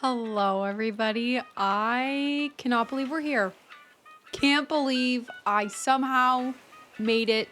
Hello, everybody. I cannot believe we're here. Can't believe I somehow made it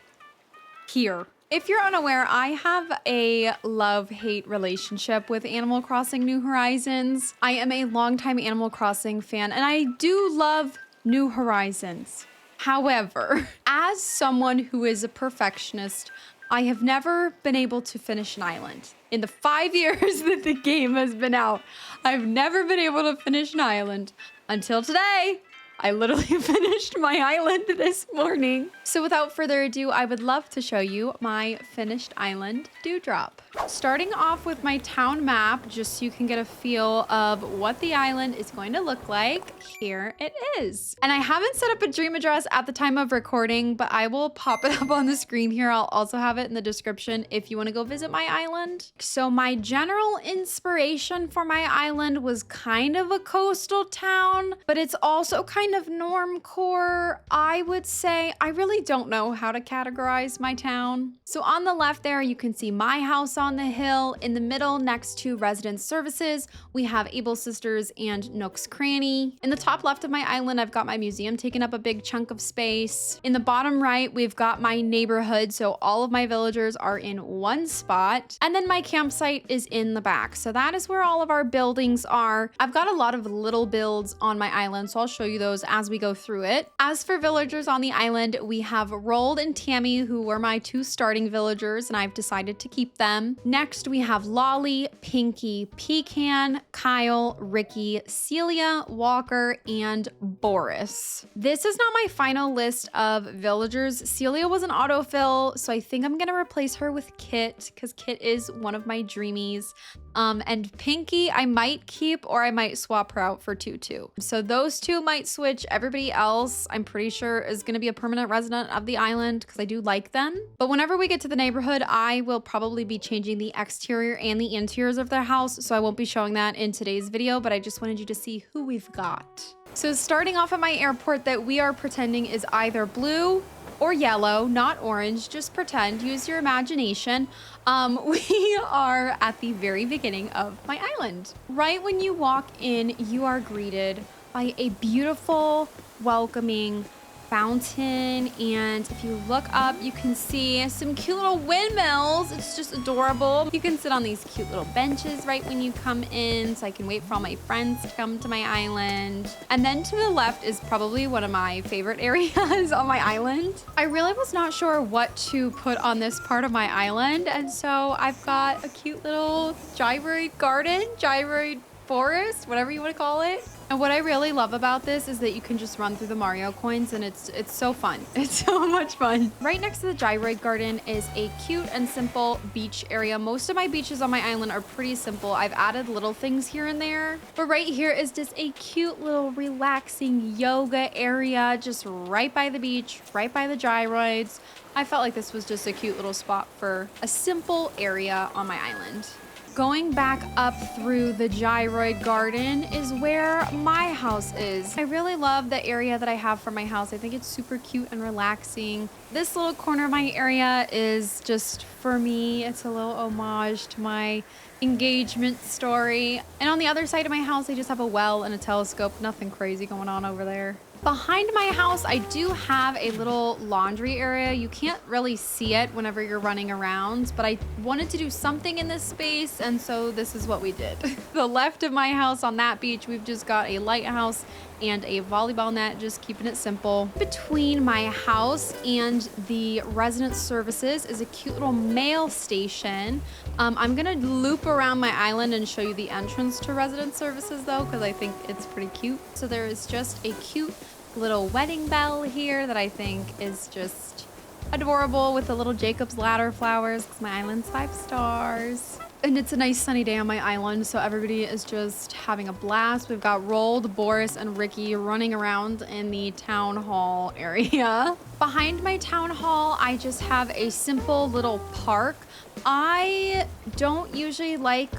here. If you're unaware, I have a love-hate relationship with Animal Crossing New Horizons. I am a longtime Animal Crossing fan, and I do love New Horizons. However, as someone who is a perfectionist, I have never been able to finish an island. In the 5 years that the game has been out, I've never been able to finish an island until today. I literally finished my island this morning. So without further ado, I would love to show you my finished island, Dewdrop. Starting off with my town map, just so you can get a feel of what the island is going to look like, here it is. And I haven't set up a dream address at the time of recording, but I will pop it up on the screen here. I'll also have it in the description if you want to go visit my island. So my general inspiration for my island was kind of a coastal town, but it's also kind of normcore, I would say. I really don't know how to categorize my town. So on the left there, you can see my house on the hill. In the middle, next to resident services, we have Able Sisters and Nook's Cranny. In the top left of my island, I've got my museum taking up a big chunk of space. In the bottom right, we've got my neighborhood, so all of my villagers are in one spot. And then my campsite is in the back. So that is where all of our buildings are. I've got a lot of little builds on my island, so I'll show you those as we go through it. As for villagers on the island, we have Rold and Tammy, who were my two starting villagers, and I've decided to keep them. Next, we have Lolly, Pinky, Pecan, Kyle, Ricky, Celia, Walker, and Boris. This is not my final list of villagers. Celia was an autofill, so I think I'm gonna replace her with Kit, because Kit is one of my dreamies. And Pinky, I might keep or I might swap her out for Tutu. So those two might switch. Everybody else, I'm pretty sure, is going to be a permanent resident of the island because I do like them. But whenever we get to the neighborhood, I will probably be changing the exterior and the interiors of their house. So I won't be showing that in today's video, but I just wanted you to see who we've got. So starting off at my airport that we are pretending is either blue or yellow, not orange, just pretend, use your imagination. We are at the very beginning of my island. Right when you walk in, you are greeted by a beautiful, welcoming fountain, and if you look up, you can see some cute little windmills. It's just adorable. You can sit on these cute little benches right when you come in, so I can wait for all my friends to come to my island. And then to the left is probably one of my favorite areas on my island. I really was not sure what to put on this part of my island, and so I've got a cute little gyroid garden, gyroid forest, whatever you want to call it. And what I really love about this is that you can just run through the Mario coins, and it's so fun. It's so much fun. Right next to the gyroid garden is a cute and simple beach area. Most of my beaches on my island are pretty simple. I've added little things here and there, but right here is just a cute little relaxing yoga area just right by the beach, right by the gyroids. I felt like this was just a cute little spot for a simple area on my island. Going back up through the gyroid garden is where my house is. I really love the area that I have for my house. I think it's super cute and relaxing. This little corner of my area is just for me. It's a little homage to my engagement story. And on the other side of my house, I just have a well and a telescope. Nothing crazy going on over there. Behind my house, I do have a little laundry area. You can't really see it whenever you're running around, but I wanted to do something in this space, and so this is what we did. The left of my house on that beach, we've just got a lighthouse and a volleyball net, just keeping it simple. Between my house and the resident services is a cute little mail station. I'm gonna loop around my island and show you the entrance to resident services though, because I think it's pretty cute. So there is just a cute little wedding bell here that I think is just adorable with the little Jacob's ladder flowers because my island's 5 stars. And it's a nice sunny day on my island, so everybody is just having a blast. We've got Rold, Boris, and Ricky running around in the town hall area. Behind my town hall, I just have a simple little park. I don't usually like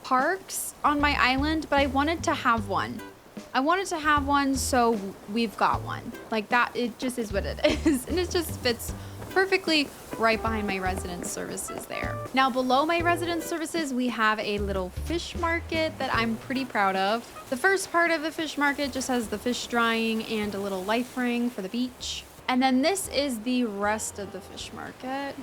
parks on my island, but I wanted to have one. So we've got one. Like that, it just is what it is. And it just fits perfectly right behind my resident services there. Now below my resident services, we have a little fish market that I'm pretty proud of. The first part of the fish market just has the fish drying and a little life ring for the beach. And then this is the rest of the fish market.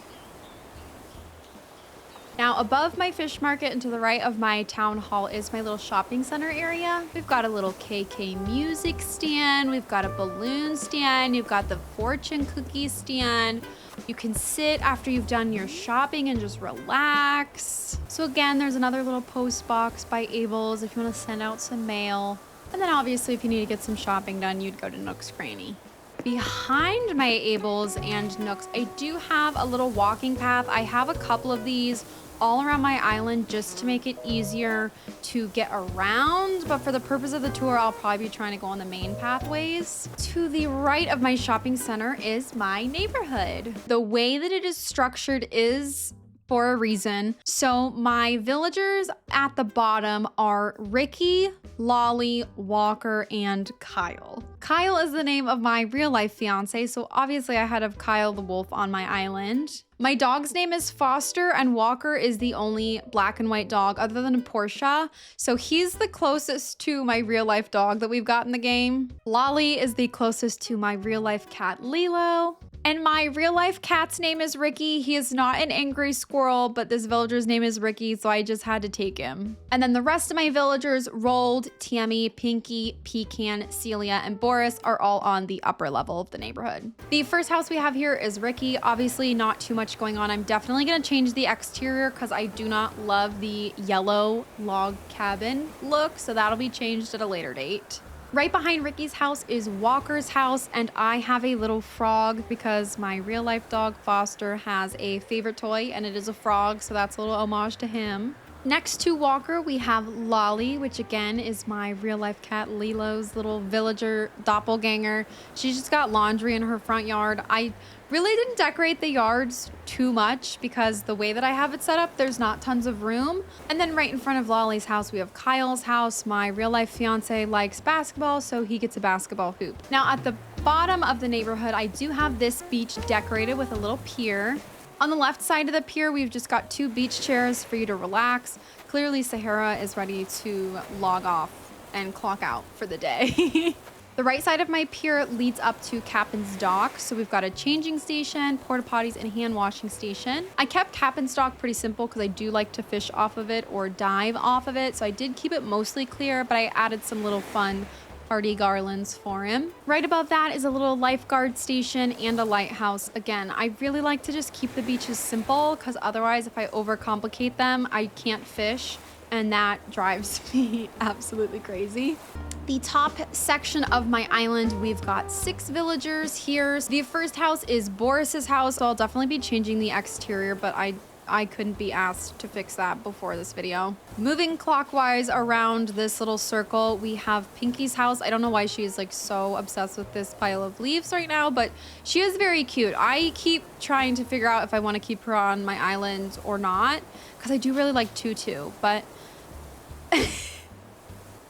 Now above my fish market and to the right of my town hall is my little shopping center area. We've got a little KK music stand. We've got a balloon stand. You've got the fortune cookie stand. You can sit after you've done your shopping and just relax. So again, there's another little post box by Abel's if you want to send out some mail. And then obviously if you need to get some shopping done, you'd go to Nook's Cranny. Behind my Abel's and Nook's, I do have a little walking path. I have a couple of these all around my island just to make it easier to get around. But for the purpose of the tour, I'll probably be trying to go on the main pathways. To the right of my shopping center is my neighborhood. The way that it is structured is for a reason. So my villagers at the bottom are Ricky, Lolly, Walker, and Kyle. Kyle is the name of my real life fiance, so obviously I had of Kyle the wolf on my island. My dog's name is Foster, and Walker is the only black and white dog other than Portia. So he's the closest to my real life dog that we've got in the game. Lolly is the closest to my real life cat, Lilo. And my real life cat's name is Ricky. He is not an angry squirrel, but this villager's name is Ricky, so I just had to take him. And then the rest of my villagers, Rolled, Tammy, Pinky, Pecan, Celia, and Boris are all on the upper level of the neighborhood. The first house we have here is Ricky. Obviously not too much going on. I'm definitely gonna change the exterior because I do not love the yellow log cabin look, so that'll be changed at a later date. Right behind Ricky's house is Walker's house, and I have a little frog because my real life dog Foster has a favorite toy and it is a frog, so that's a little homage to him. Next to Walker, we have Lolly, which again is my real life cat Lilo's little villager doppelganger. She's just got laundry in her front yard. I really didn't decorate the yards too much because the way that I have it set up, there's not tons of room. And then right in front of Lolly's house, we have Kyle's house. My real life fiance likes basketball, so he gets a basketball hoop. Now at the bottom of the neighborhood, I do have this beach decorated with a little pier. On the left side of the pier, we've just got 2 beach chairs for you to relax. Clearly, Sahara is ready to log off and clock out for the day. The right side of my pier leads up to Captain's Dock. So we've got a changing station, porta potties, and hand washing station. I kept Captain's Dock pretty simple because I do like to fish off of it or dive off of it. So I did keep it mostly clear, but I added some little fun party garlands for him. Right above that is a little lifeguard station and a lighthouse. Again, I really like to just keep the beaches simple because otherwise if I overcomplicate them, I can't fish, and that drives me absolutely crazy. The top section of my island, we've got 6 villagers here. The first house is Boris's house, so I'll definitely be changing the exterior, but I couldn't be asked to fix that before this video. Moving clockwise around this little circle, we have Pinky's house. I don't know why she's like so obsessed with this pile of leaves right now, but she is very cute. I keep trying to figure out if I want to keep her on my island or not, because I do really like Tutu, but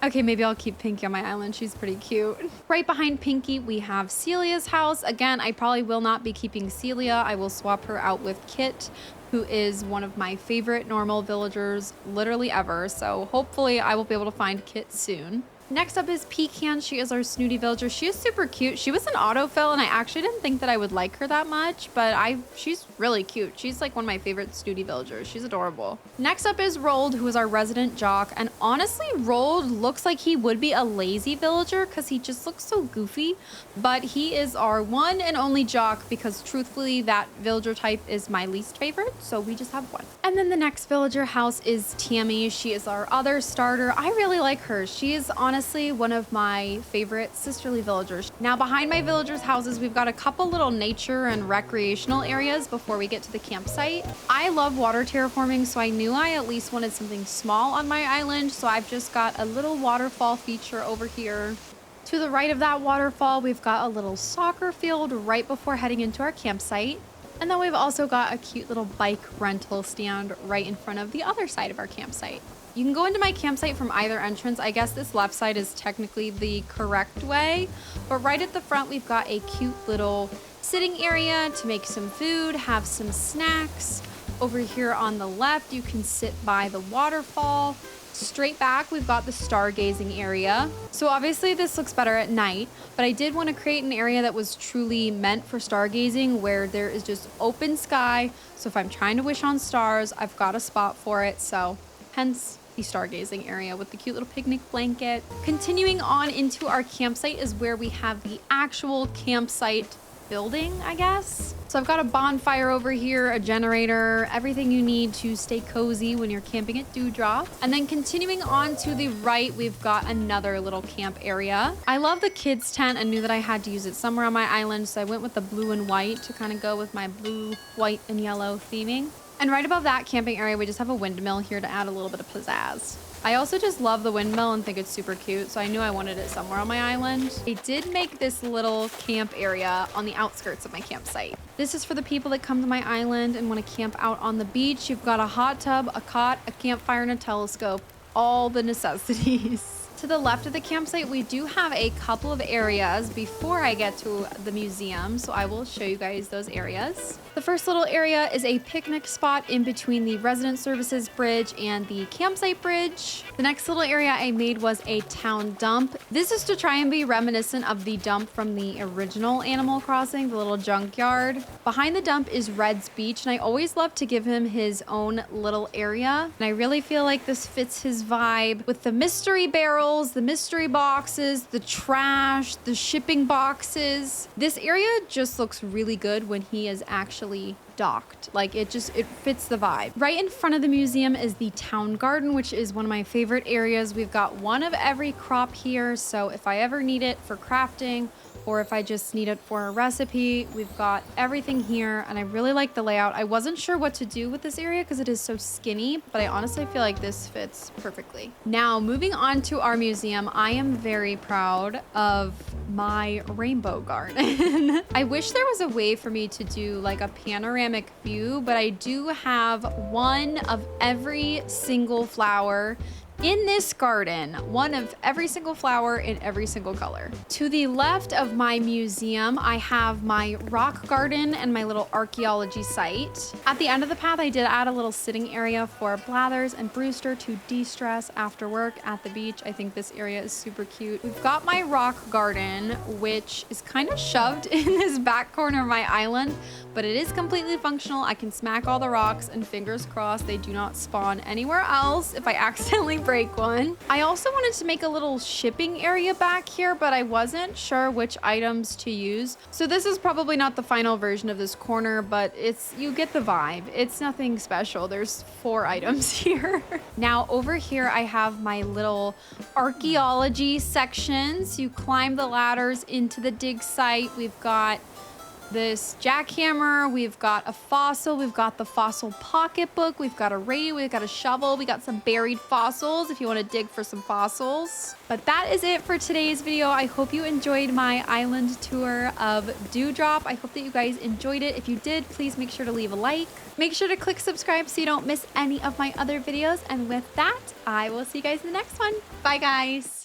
okay, maybe I'll keep Pinky on my island. She's pretty cute. Right behind Pinky, we have Celia's house. Again, I probably will not be keeping Celia. I will swap her out with Kit, who is one of my favorite normal villagers literally ever. So hopefully I will be able to find Kit soon. Next up is Pecan. She is our snooty villager. She is super cute. She was an autofill, and I actually didn't think that I would like her that much, but she's really cute. She's like one of my favorite snooty villagers. She's adorable. Next up is Rolled, who is our resident jock. And honestly, Rolled looks like he would be a lazy villager because he just looks so goofy, but he is our one and only jock because truthfully, that villager type is my least favorite. So we just have one. And then the next villager house is Tammy. She is our other starter. I really like her. She is honestly one of my favorite sisterly villagers. Now behind my villagers' houses, we've got a couple little nature and recreational areas before we get to the campsite. I love water terraforming, so I knew I at least wanted something small on my island, so I've just got a little waterfall feature over here. To the right of that waterfall, we've got a little soccer field right before heading into our campsite. And then we've also got a cute little bike rental stand right in front of the other side of our campsite. You can go into my campsite from either entrance. I guess this left side is technically the correct way, but right at the front, we've got a cute little sitting area to make some food, have some snacks. Over here on the left, you can sit by the waterfall. Straight back, we've got the stargazing area. So obviously this looks better at night, but I did want to create an area that was truly meant for stargazing where there is just open sky. So if I'm trying to wish on stars, I've got a spot for it. So hence the stargazing area with the cute little picnic blanket. Continuing on into our campsite is where we have the actual campsite building, I guess. So I've got a bonfire over here, a generator, everything you need to stay cozy when you're camping at Dewdrop. And then continuing on to the right, we've got another little camp area. I love the kids tent and knew that I had to use it somewhere on my island, so I went with the blue and white to kind of go with my blue, white, and yellow theming. And right above that camping area, we just have a windmill here to add a little bit of pizzazz. I also just love the windmill and think it's super cute, so I knew I wanted it somewhere on my island. I did make this little camp area on the outskirts of my campsite. This is for the people that come to my island and want to camp out on the beach. You've got a hot tub, a cot, a campfire, and a telescope. All the necessities. To the left of the campsite, we do have a couple of areas before I get to the museum, so I will show you guys those areas. The first little area is a picnic spot in between the resident services bridge and the campsite bridge. The next little area I made was a town dump. This is to try and be reminiscent of the dump from the original Animal Crossing, the little junkyard. Behind the dump is Red's beach, and I always love to give him his own little area. And I really feel like this fits his vibe with the mystery barrels, the mystery boxes, the trash, the shipping boxes. This area just looks really good when he is actually docked. Like it fits the vibe. Right in front of the museum is the town garden, which is one of my favorite areas. We've got one of every crop here, so if I ever need it for crafting or if I just need it for a recipe, we've got everything here, and I really like the layout. I wasn't sure what to do with this area because it is so skinny, but I honestly feel like this fits perfectly. Now, moving on to our museum, I am very proud of my rainbow garden. I wish there was a way for me to do like a panoramic view, but I do have one of every single flower in this garden, one of every single flower in every single color. To the left of my museum, I have my rock garden and my little archaeology site. At the end of the path, I did add a little sitting area for Blathers and Brewster to de-stress after work at the beach. I think this area is super cute. We've got my rock garden, which is kind of shoved in this back corner of my island, but it is completely functional. I can smack all the rocks and fingers crossed they do not spawn anywhere else if I accidentally break one. I also wanted to make a little shipping area back here, but I wasn't sure which items to use. So this is probably not the final version of this corner, but you get the vibe. It's nothing special. There's 4 items here. Now over here, I have my little archaeology sections. You climb the ladders into the dig site. We've got this jackhammer, we've got a fossil, we've got the fossil pocketbook, we've got a radio, we've got a shovel, we got some buried fossils if you want to dig for some fossils. But that is it for today's video. I hope you enjoyed my island tour of Dewdrop. I hope that you guys enjoyed it. If you did, please make sure to leave a like. Make sure to click subscribe so you don't miss any of my other videos. And with that, I will see you guys in the next one. Bye guys.